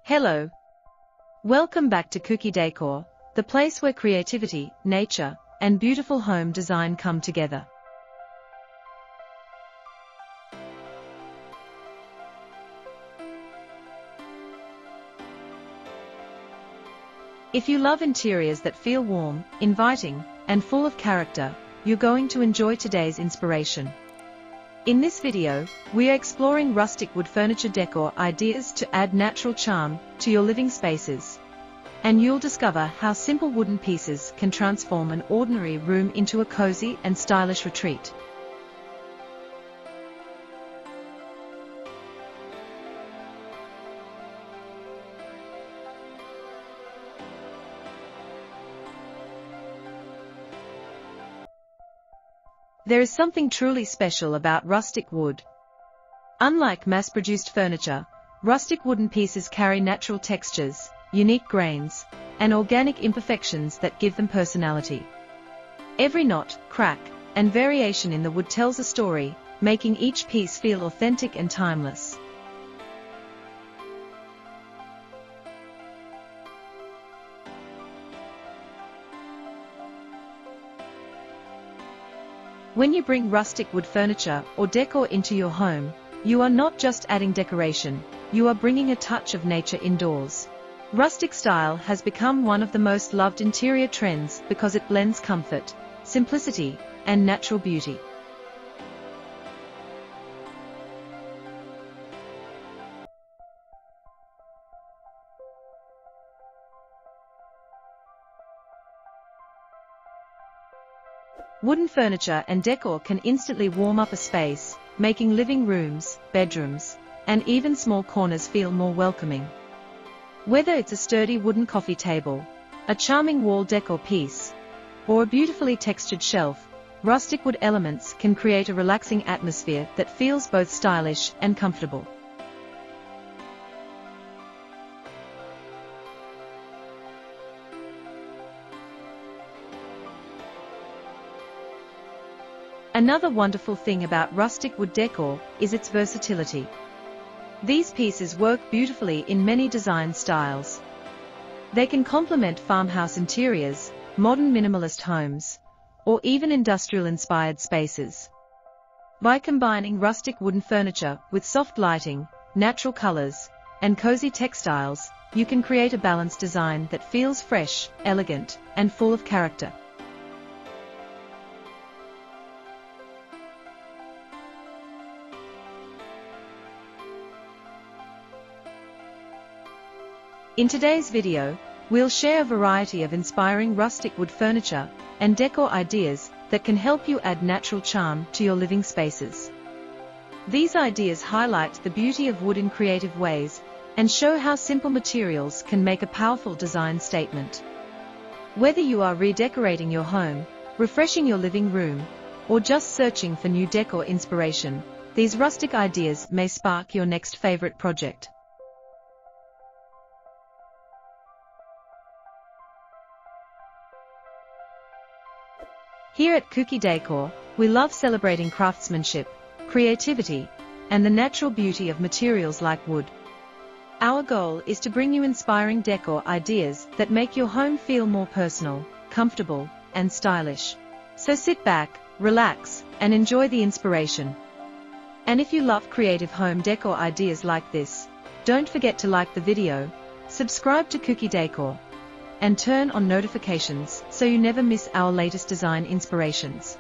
Hello. Welcome back to Kuki Décor, the place where creativity, nature, and beautiful home design come together. If you love interiors that feel warm, inviting, and full of character, you're going to enjoy today's inspiration. In this video, we are exploring rustic wood furniture decor ideas to add natural charm to your living spaces. And you'll discover how simple wooden pieces can transform an ordinary room into a cozy and stylish retreat. There is something truly special about rustic wood. Unlike mass-produced furniture, rustic wooden pieces carry natural textures, unique grains, and organic imperfections that give them personality. Every knot, crack, and variation in the wood tells a story, making each piece feel authentic and timeless. When you bring rustic wood furniture or decor into your home, you are not just adding decoration, you are bringing a touch of nature indoors. Rustic style has become one of the most loved interior trends because it blends comfort, simplicity, and natural beauty. Wooden furniture and decor can instantly warm up a space, making living rooms, bedrooms, and even small corners feel more welcoming. Whether it's a sturdy wooden coffee table, a charming wall decor piece, or a beautifully textured shelf, rustic wood elements can create a relaxing atmosphere that feels both stylish and comfortable. Another wonderful thing about rustic wood decor is its versatility. These pieces work beautifully in many design styles. They can complement farmhouse interiors, modern minimalist homes, or even industrial-inspired spaces. By combining rustic wooden furniture with soft lighting, natural colors, and cozy textiles, you can create a balanced design that feels fresh, elegant, and full of character. In today's video, we'll share a variety of inspiring rustic wood furniture and decor ideas that can help you add natural charm to your living spaces. These ideas highlight the beauty of wood in creative ways and show how simple materials can make a powerful design statement. Whether you are redecorating your home, refreshing your living room, or just searching for new decor inspiration, these rustic ideas may spark your next favorite project. Here at Kuki Décor, we love celebrating craftsmanship, creativity, and the natural beauty of materials like wood. Our goal is to bring you inspiring decor ideas that make your home feel more personal, comfortable, and stylish. So sit back, relax, and enjoy the inspiration. And if you love creative home decor ideas like this, don't forget to like the video, subscribe to Kuki Décor, and turn on notifications so you never miss our latest design inspirations.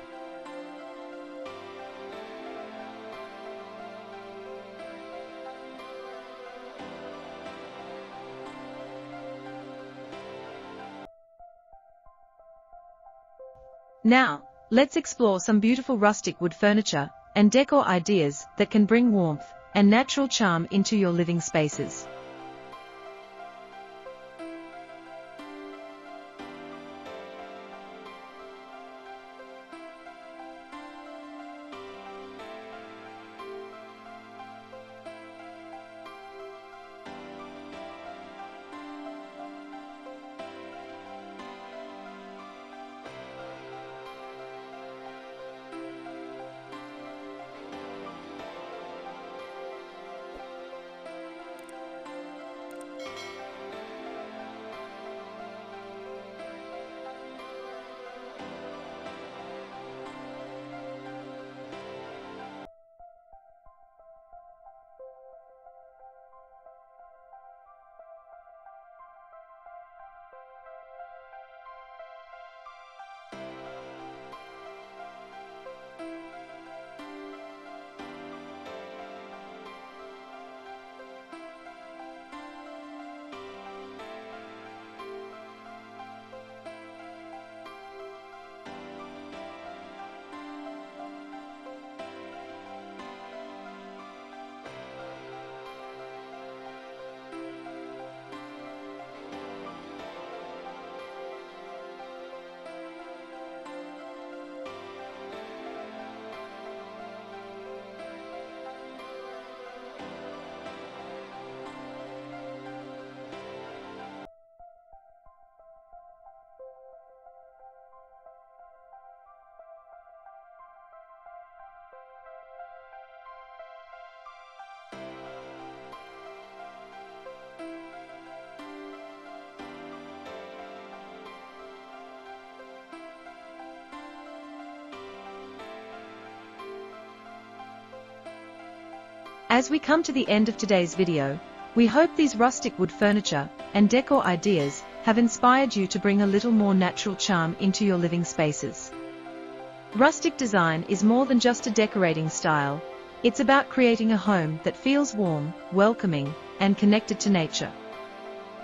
Now, let's explore some beautiful rustic wood furniture and decor ideas that can bring warmth and natural charm into your living spaces. As we come to the end of today's video, we hope these rustic wood furniture and decor ideas have inspired you to bring a little more natural charm into your living spaces. Rustic design is more than just a decorating style, it's about creating a home that feels warm, welcoming, and connected to nature.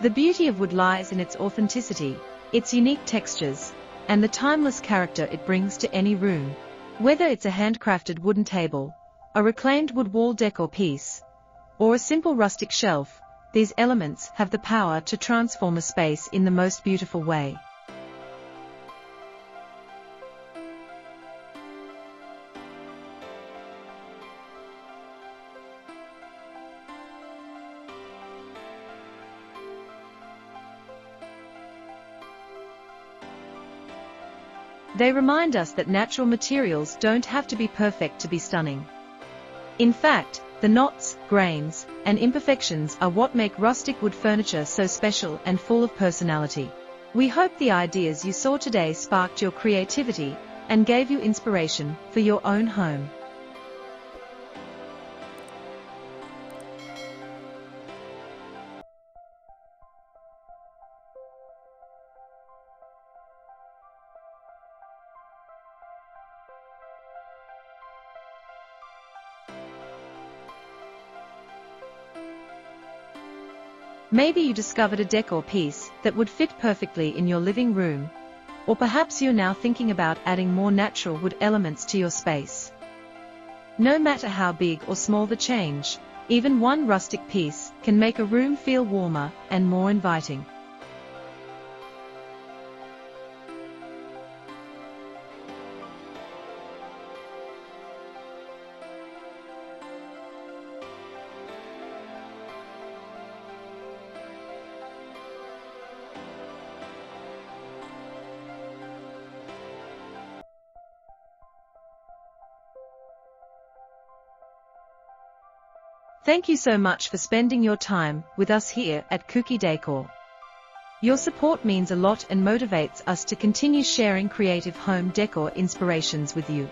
The beauty of wood lies in its authenticity, its unique textures, and the timeless character it brings to any room. Whether it's a handcrafted wooden table, a reclaimed wood wall decor piece, or a simple rustic shelf, these elements have the power to transform a space in the most beautiful way. They remind us that natural materials don't have to be perfect to be stunning. In fact, the knots, grains, and imperfections are what make rustic wood furniture so special and full of personality. We hope the ideas you saw today sparked your creativity and gave you inspiration for your own home. Maybe you discovered a decor piece that would fit perfectly in your living room, or perhaps you're now thinking about adding more natural wood elements to your space. No matter how big or small the change, even one rustic piece can make a room feel warmer and more inviting. Thank you so much for spending your time with us here at Kuki Décor. Your support means a lot and motivates us to continue sharing creative home decor inspirations with you.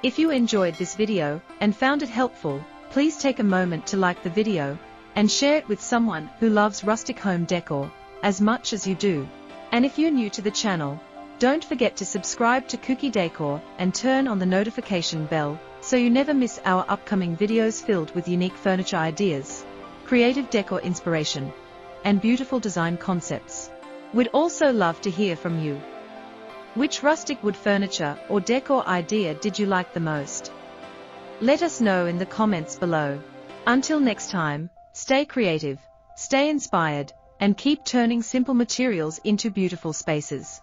If you enjoyed this video and found it helpful, please take a moment to like the video and share it with someone who loves rustic home decor as much as you do. And if you're new to the channel, don't forget to subscribe to Kuki Décor and turn on the notification bell so you never miss our upcoming videos filled with unique furniture ideas, creative decor inspiration, and beautiful design concepts. We'd also love to hear from you. Which rustic wood furniture or decor idea did you like the most? Let us know in the comments below. Until next time, stay creative, stay inspired, and keep turning simple materials into beautiful spaces.